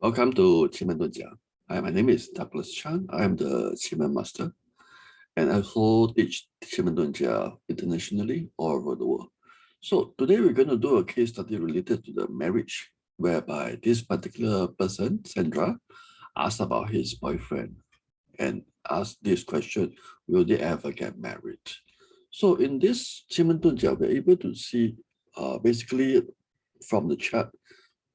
Welcome to Qimen Dunjia. Hi, my name is Douglas Chan. I am the Qimen Master, and I also teach Qimen Dunjia internationally all over the world. So today we're going to do a case study related to the marriage, whereby this particular person, Sandra, asked about his boyfriend and asked this question: will they ever get married? So in this Qimen Dunjia, we're able to see basically from the chat,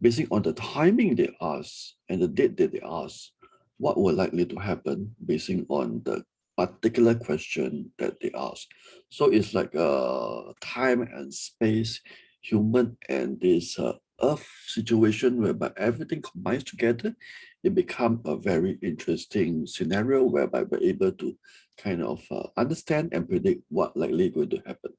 basing on the timing they ask and the date that they ask, what will likely to happen basing on the particular question that they ask. So it's like a time and space, human and this earth situation whereby everything combines together. It becomes a very interesting scenario whereby we're able to kind of understand and predict what likely going to happen.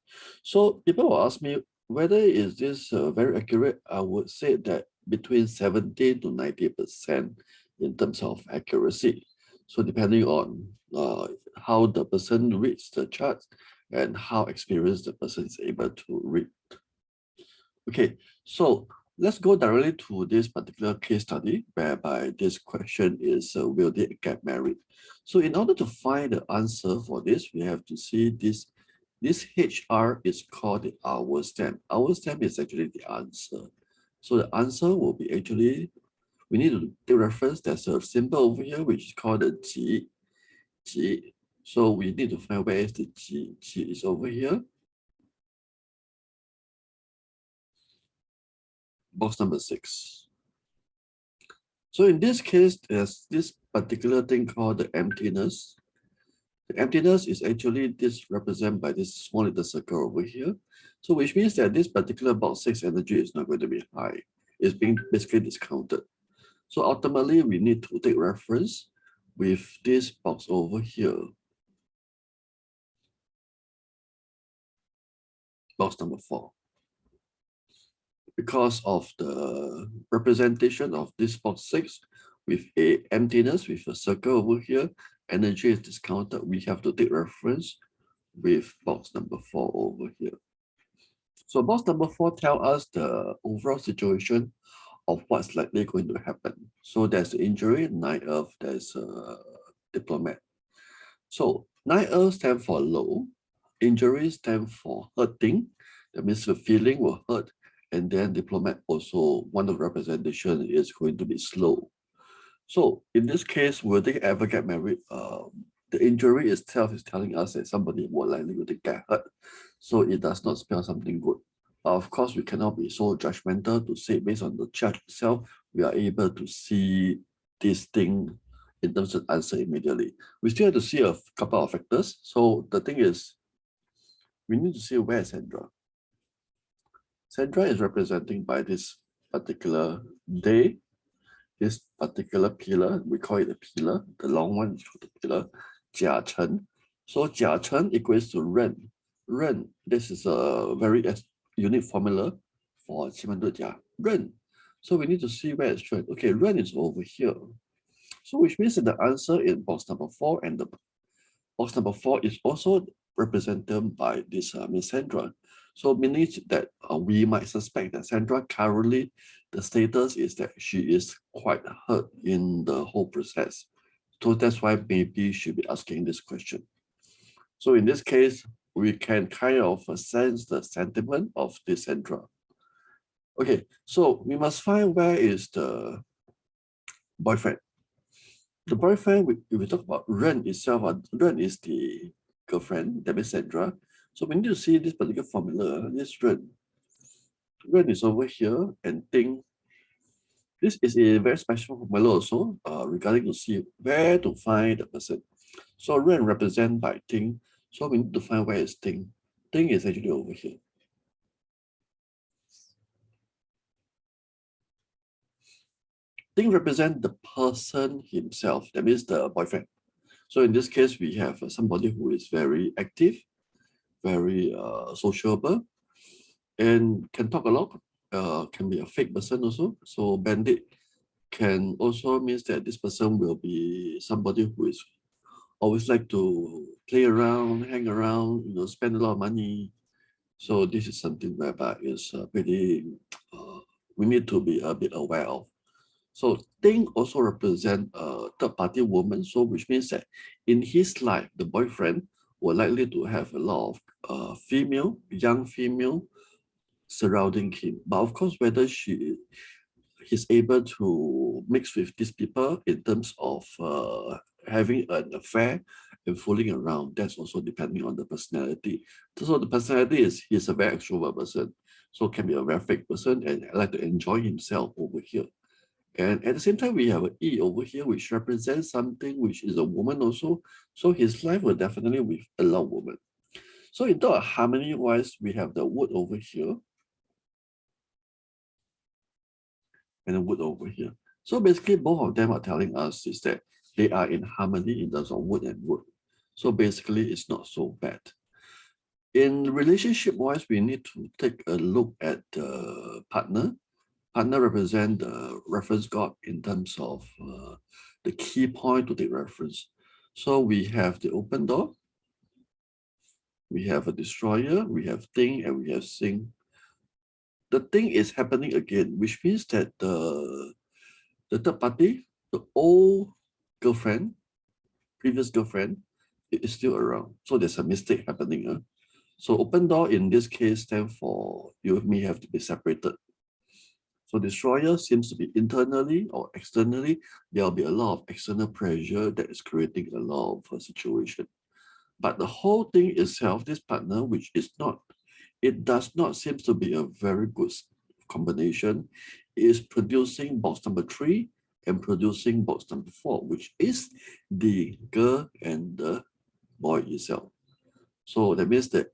So people will ask me, whether is this very accurate, I would say that between 70 to 90% in terms of accuracy. So depending on how the person reads the chart and how experienced the person is able to read. Okay, so let's go directly to this particular case study whereby this question is, will they get married? So in order to find the answer for this, we have to see this. This HR is called the hour stamp. Hour stamp is actually the answer. So the answer will be actually, we need to take reference. There's a symbol over here, which is called the G. G. So we need to find where is the G. G is over here. Box number 6. So in this case, there's this particular thing called the emptiness. The emptiness is actually this represented by this small little circle over here. So which means that this particular box 6 energy is not going to be high. It's being basically discounted. So ultimately, we need to take reference with this box over here. Box number 4. Because of the representation of this box 6 with a emptiness with a circle over here, energy is discounted. We have to take reference with box number 4 over here. So box number 4 tells us the overall situation of what's likely going to happen. So there's the injury, 9 Earth, there's a diplomat. So 9 Earth stand for low, injuries stand for hurting. That means the feeling will hurt. And then diplomat also, one of the representation is going to be slow. So in this case, will they ever get married? The injury itself is telling us that somebody more likely to get hurt. So it does not spell something good. Of course, we cannot be so judgmental to say based on the chart itself, we are able to see this thing in terms of answer immediately. We still have to see a couple of factors. So the thing is, we need to see where is Sandra. Sandra is representing by this particular day, this particular pillar, we call it a pillar, the long one is called the pillar, Jia Chen. So Jia Chen equals to Ren. Ren, this is a very unique formula for Qimen Jia. Ren. So we need to see where it's Ren. Okay, Ren is over here. So which means that the answer in box number 4 and the box number 4 is also represented by this Miss Sandra. So meaning that we might suspect that Sandra currently, the status is that she is quite hurt in the whole process. So that's why maybe she'll be asking this question. So in this case, we can kind of sense the sentiment of this Sandra. Okay, so we must find where is the boyfriend. The boyfriend, we talk about Ren itself, Ren is the girlfriend, that means Sandra. So we need to see this particular formula, this Ren. Ren is over here and Ting. This is a very special formula also regarding to see where to find the person. So Ren represented by Ting. So we need to find where is Ting. Ting is actually over here. Ting represents the person himself, that means the boyfriend. So in this case, we have somebody who is very active, very sociable, and can talk a lot, can be a fake person also. So bandit can also means that this person will be somebody who is always like to play around, hang around, spend a lot of money. So this is something whereby is pretty, we need to be a bit aware of. So Ting also represent a third party woman, so which means that in his life, the boyfriend will likely to have a lot of young female surrounding him. But of course, whether he's able to mix with these people in terms of having an affair and fooling around, that's also depending on the personality. So the personality is he's a very extrovert person, so can be a very fake person and like to enjoy himself over here. And at the same time, we have an E over here, which represents something which is a woman also. So his life will definitely with a lot of women. So in terms of harmony wise, we have the wood over here and the wood over here. So basically, both of them are telling us is that they are in harmony in terms of wood and wood. So basically, it's not so bad. In relationship wise, we need to take a look at the partner. Partner represent the reference god in terms of the key point to take reference. So we have the open door, we have a destroyer, we have thing, and we have sing. The thing is happening again, which means that the third party, the old girlfriend, previous girlfriend, is still around. So there's a mistake happening. So open door in this case stands for you may have to be separated. So destroyer seems to be internally or externally. There'll be a lot of external pressure that is creating a lot of situation. But the whole thing itself, this partner, which is not, it does not seem to be a very good combination, is producing box number 3 and producing box number 4, which is the girl and the boy itself. So that means that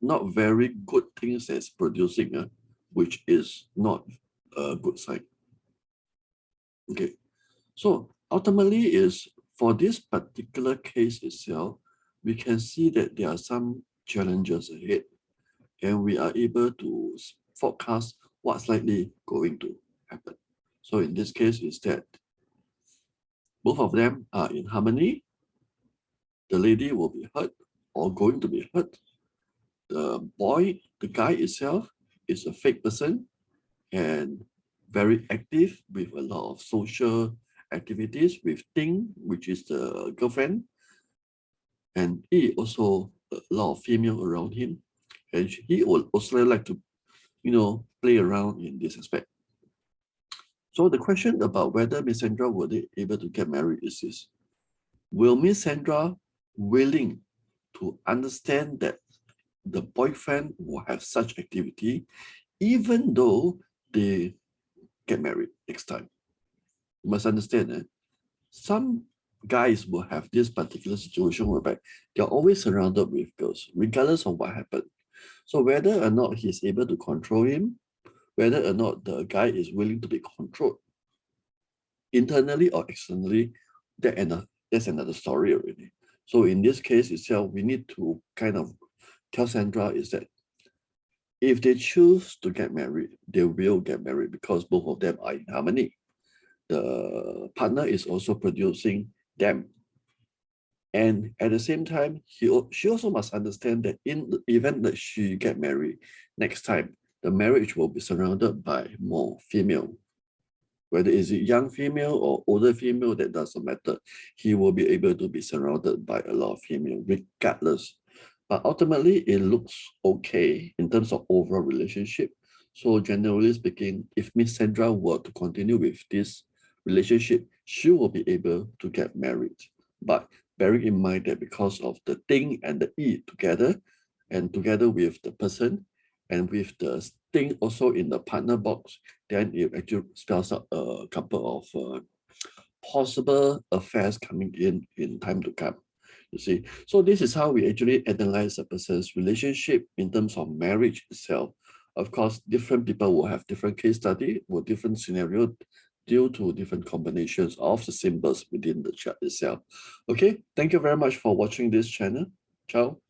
not very good things that's producing, which is not a good sign. Okay, so ultimately is for this particular case itself, we can see that there are some challenges ahead and we are able to forecast what's likely going to happen. So in this case is that both of them are in harmony. The lady will be hurt or going to be hurt. The guy itself is a fake person and very active with a lot of social activities with Ting, which is the girlfriend, and he also a lot of female around him, and he would also like to, play around in this aspect. So the question about whether Miss Sandra will be able to get married is this: will Miss Sandra willing to understand that the boyfriend will have such activity, even though they get married next time? You must understand, some guys will have this particular situation whereby they're always surrounded with girls, regardless of what happened. So whether or not he's able to control him, whether or not the guy is willing to be controlled internally or externally, that's another story already. So in this case itself, we need to kind of tell Sandra is that if they choose to get married, they will get married because both of them are in harmony. The partner is also producing them. And at the same time, she also must understand that in the event that she get married next time, the marriage will be surrounded by more female. Whether it's a young female or older female, that doesn't matter. He will be able to be surrounded by a lot of female regardless. But ultimately, it looks okay in terms of overall relationship. So generally speaking, if Miss Sandra were to continue with this relationship, she will be able to get married. But bearing in mind that because of the Ting and the E together, and together with the person, and with the Ting also in the partner box, then it actually spells out a couple of possible affairs coming in time to come. You see, so this is how we actually analyze a person's relationship in terms of marriage itself. Of course, different people will have different case study or different scenario due to different combinations of the symbols within the chart itself. Okay, thank you very much for watching this channel. Ciao.